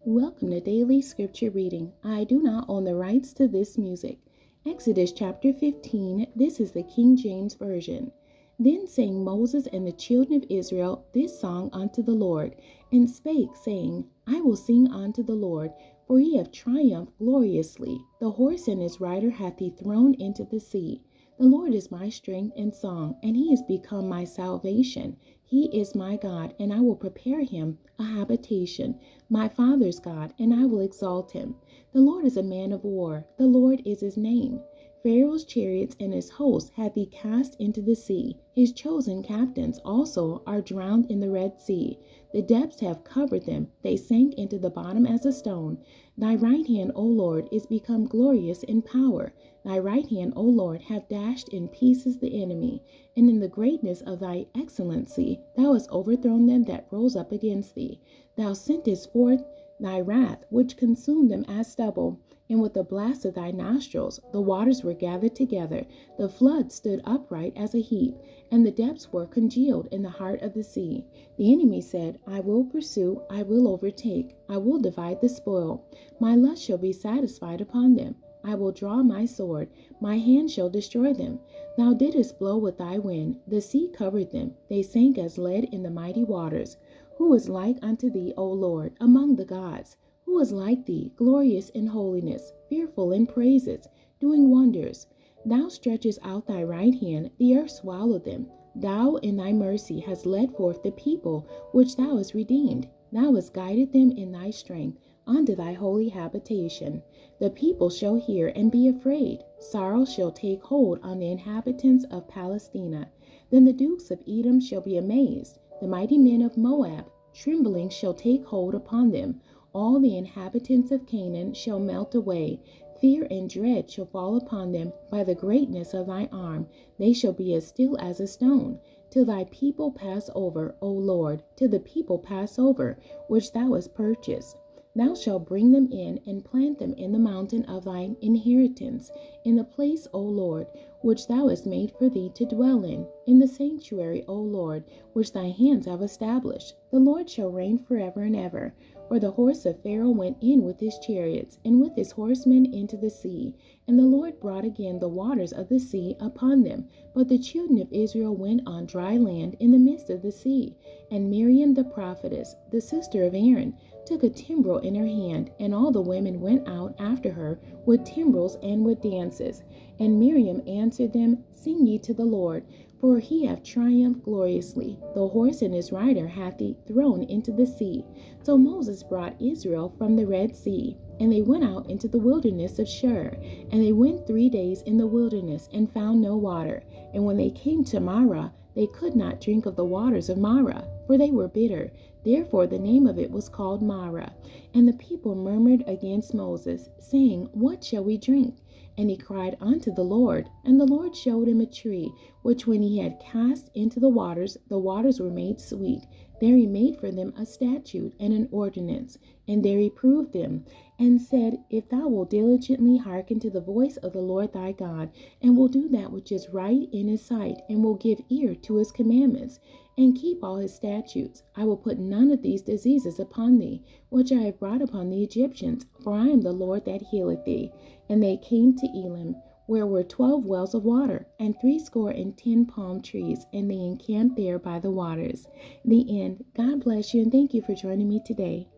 Welcome to Daily Scripture Reading. I do not own the rights to this music. Exodus chapter 15, this is the King James Version. Then sang Moses and the children of Israel this song unto the Lord, and spake, saying, I will sing unto the Lord, for he hath triumphed gloriously. The horse and his rider hath he thrown into the sea. The Lord is my strength and song, and he is become my salvation. He is my God, and I will prepare him a habitation, my father's God, and I will exalt him. The Lord is a man of war, the Lord is his name. Pharaoh's chariots and his hosts hath he cast into the sea. His chosen captains also are drowned in the Red Sea. The depths have covered them, they sank into the bottom as a stone. Thy right hand, O Lord, is become glorious in power. Thy right hand, O Lord, hath dashed in pieces the enemy, and in the greatness of thy excellency thou hast overthrown them that rose up against thee. Thou sentest forth thy wrath, which consumed them as stubble, and with the blast of thy nostrils the waters were gathered together. The flood stood upright as a heap, and the depths were congealed in the heart of the sea. The enemy said, I will pursue, I will overtake, I will divide the spoil. My lust shall be satisfied upon them. I will draw my sword, my hand shall destroy them. Thou didst blow with thy wind, the sea covered them, they sank as lead in the mighty waters. Who is like unto thee, O Lord, among the gods? Who is like thee, glorious in holiness, fearful in praises, doing wonders? Thou stretchest out thy right hand, the earth swallowed them. Thou in thy mercy hast led forth the people which thou hast redeemed. Thou hast guided them in thy strength unto thy holy habitation. The people shall hear and be afraid. Sorrow shall take hold on the inhabitants of Palestina. Then the dukes of Edom shall be amazed. The mighty men of Moab, trembling, shall take hold upon them. All the inhabitants of Canaan shall melt away. Fear and dread shall fall upon them by the greatness of thy arm. They shall be as still as a stone, till thy people pass over, O Lord, till the people pass over, which thou hast purchased. Thou shalt bring them in and plant them in the mountain of thine inheritance, in the place, O Lord, which thou hast made for thee to dwell in the sanctuary, O Lord, which thy hands have established. The Lord shall reign forever and ever. For the horse of Pharaoh went in with his chariots and with his horsemen into the sea, and the Lord brought again the waters of the sea upon them. But the children of Israel went on dry land in the midst of the sea. And Miriam the prophetess, the sister of Aaron, took a timbrel in her hand, and all the women went out after her with timbrels and with dances. And Miriam answered them, Sing ye to the Lord, for he hath triumphed gloriously. The horse and his rider hath he thrown into the sea. So Moses brought Israel from the Red Sea, and they went out into the wilderness of Shur. And they went 3 days in the wilderness, and found no water. And when they came to Marah, they could not drink of the waters of Marah, for they were bitter. Therefore the name of it was called Marah. And the people murmured against Moses, saying, What shall we drink? And he cried unto the Lord, and the Lord showed him a tree, which when he had cast into the waters were made sweet. There he made for them a statute and an ordinance, and there he proved them, and said, If thou wilt diligently hearken to the voice of the Lord thy God, and will do that which is right in his sight, and will give ear to his commandments, and keep all his statutes, I will put none of these diseases upon thee, which I have brought upon the Egyptians, for I am the Lord that healeth thee. And they came to Elim, where were 12 wells of water, and 60 palm trees, and they encamped there by the waters. The end. God bless you, and thank you for joining me today.